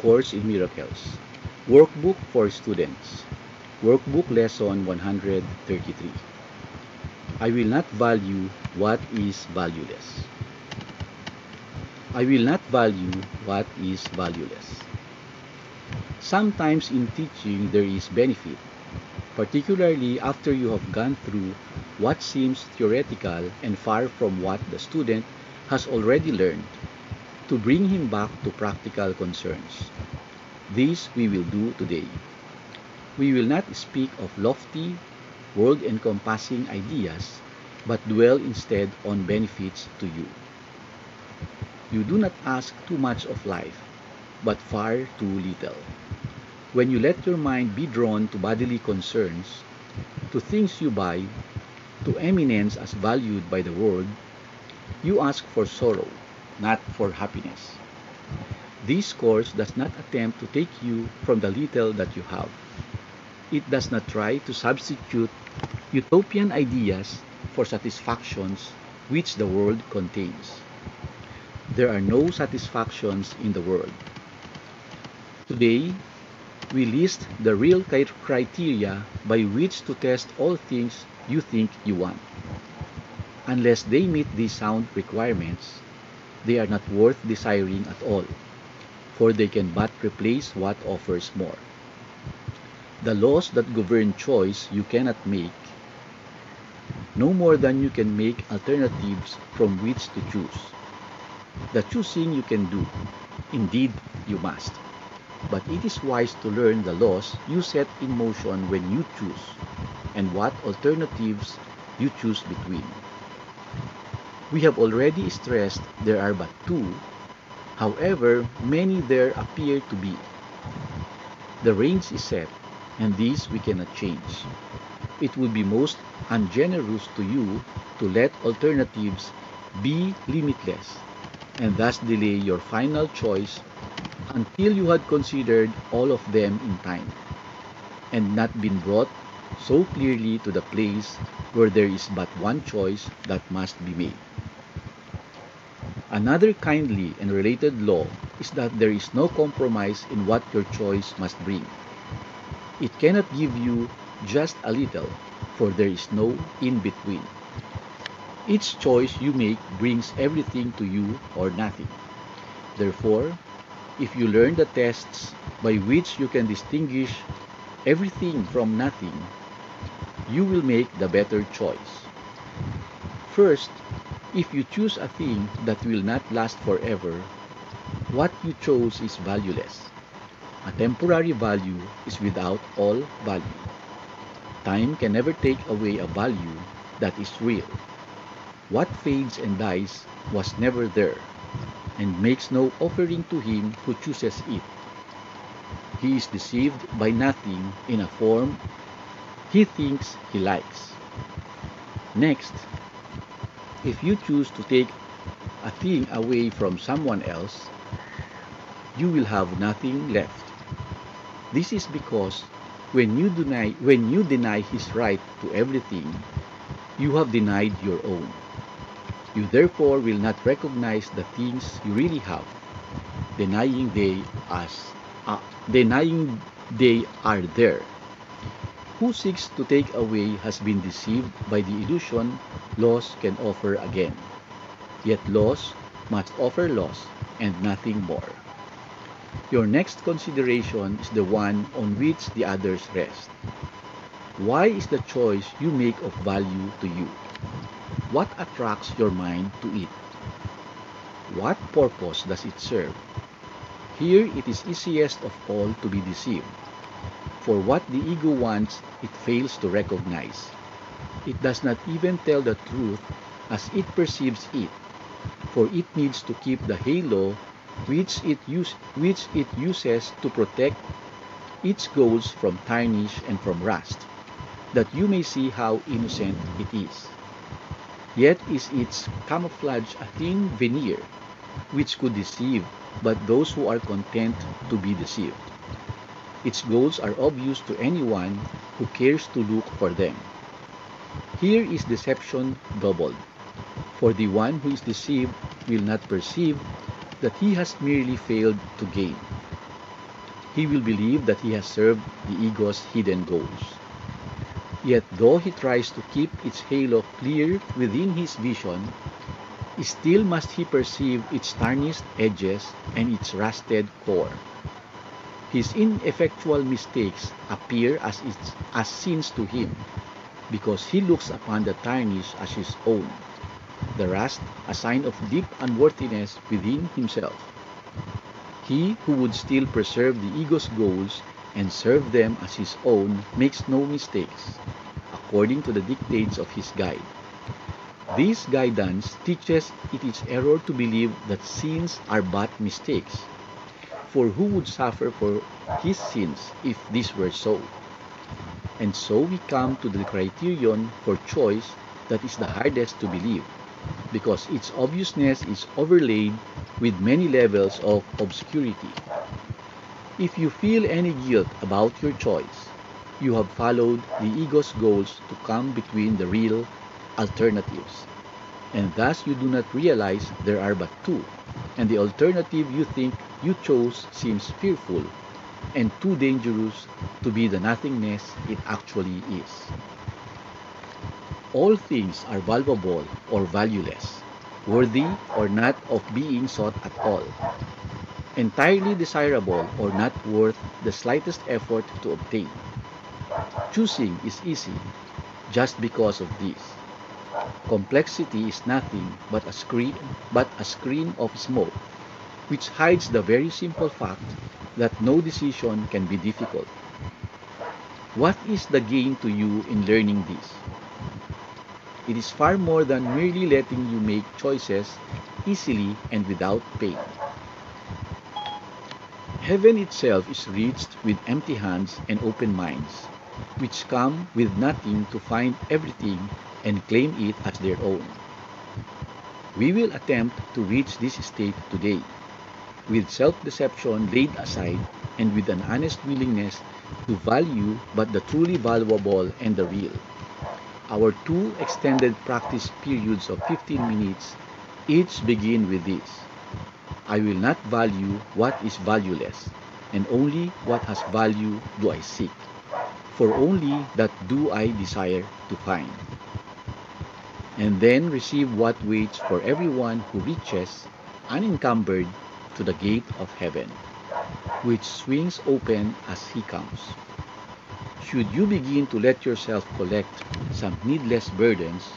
Course in Miracles. Workbook for Students. Workbook Lesson 133. I will not value what is valueless. I will not value what is valueless. Sometimes in teaching there is benefit, particularly after you have gone through what seems theoretical and far from what the student has already learned, to bring him back to practical concerns. This we will do today. We will not speak of lofty, world-encompassing ideas, but dwell instead on benefits to you. You do not ask too much of life, but far too little. When you let your mind be drawn to bodily concerns, to things you buy, to eminence as valued by the world, you ask for sorrow, not for happiness. This course does not attempt to take you from the little that you have. It does not try to substitute utopian ideas for satisfactions which the world contains. There are no satisfactions in the world. Today, we list the real criteria by which to test all things you think you want. Unless they meet these sound requirements, they are not worth desiring at all, for they can but replace what offers more. The laws that govern choice you cannot make, no more than you can make alternatives from which to choose. The choosing you can do, indeed you must, but it is wise to learn the laws you set in motion when you choose, and what alternatives you choose between. We have already stressed there are but two, however many there appear to be. The range is set, and this we cannot change. It would be most ungenerous to you to let alternatives be limitless, and thus delay your final choice until you had considered all of them in time, and not been brought so clearly to the place where there is but one choice that must be made. Another kindly and related law is that there is no compromise in what your choice must bring. It cannot give you just a little, for there is no in-between. Each choice you make brings everything to you or nothing. Therefore, if you learn the tests by which you can distinguish everything from nothing, you will make the better choice. First, if you choose a thing that will not last forever, what you chose is valueless. A temporary value is without all value. Time can never take away a value that is real. What fades and dies was never there, and makes no offering to him who chooses it. He is deceived by nothing in a form he thinks he likes. Next, if you choose to take a thing away from someone else, you will have nothing left. This is because when you deny his right to everything, you have denied your own. You therefore will not recognize the things you really have, denying they are there. Who seeks to take away has been deceived by the illusion loss can offer again. Yet loss must offer loss and nothing more. Your next consideration is the one on which the others rest. Why is the choice you make of value to you? What attracts your mind to it? What purpose does it serve? Here it is easiest of all to be deceived. For what the ego wants, it fails to recognize. It does not even tell the truth as it perceives it, for it needs to keep the halo which it uses to protect its goals from tarnish and from rust, that you may see how innocent it is. Yet is its camouflage a thin veneer, which could deceive but those who are content to be deceived. Its goals are obvious to anyone who cares to look for them. Here is deception doubled, for the one who is deceived will not perceive that he has merely failed to gain. he will believe that he has served the ego's hidden goals. Yet though he tries to keep its halo clear within his vision, still must he perceive its tarnished edges and its rusted core. His ineffectual mistakes appear as sins to him, because he looks upon the tarnish as his own, the rust a sign of deep unworthiness within himself. He who would still preserve the ego's goals and serve them as his own makes no mistakes, according to the dictates of his guide. This guidance teaches it is error to believe that sins are but mistakes, for who would suffer for his sins if this were so? And so we come to the criterion for choice that is the hardest to believe, because its obviousness is overlaid with many levels of obscurity. If you feel any guilt about your choice, you have followed the ego's goals to come between the real alternatives, and thus you do not realize there are but two, and the alternative you think you chose seems fearful and too dangerous to be the nothingness it actually is. All things are valuable or valueless, worthy or not of being sought at all, entirely desirable or not worth the slightest effort to obtain. Choosing is easy just because of this. Complexity is nothing but a screen of smoke, which hides the very simple fact that no decision can be difficult. What is the gain to you in learning this? It is far more than merely letting you make choices easily and without pain. Heaven itself is reached with empty hands and open minds, which come with nothing to find everything and claim it as their own. We will attempt to reach this state today, with self-deception laid aside and with an honest willingness to value but the truly valuable and the real. Our two extended practice periods of 15 minutes each begin with this: I will not value what is valueless, and only what has value do I seek, for only that do I desire to find. And then receive what waits for everyone who reaches, unencumbered, to the gate of heaven, which swings open as he comes. Should you begin to let yourself collect some needless burdens,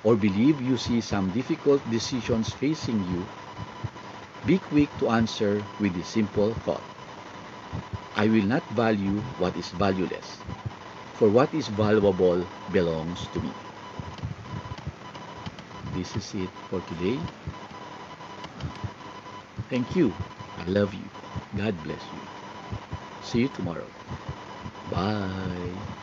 or believe you see some difficult decisions facing you, be quick to answer with the simple thought: I will not value what is valueless, for what is valuable belongs to me. This is it for today. Thank you. I love you. God bless you. See you tomorrow. Bye.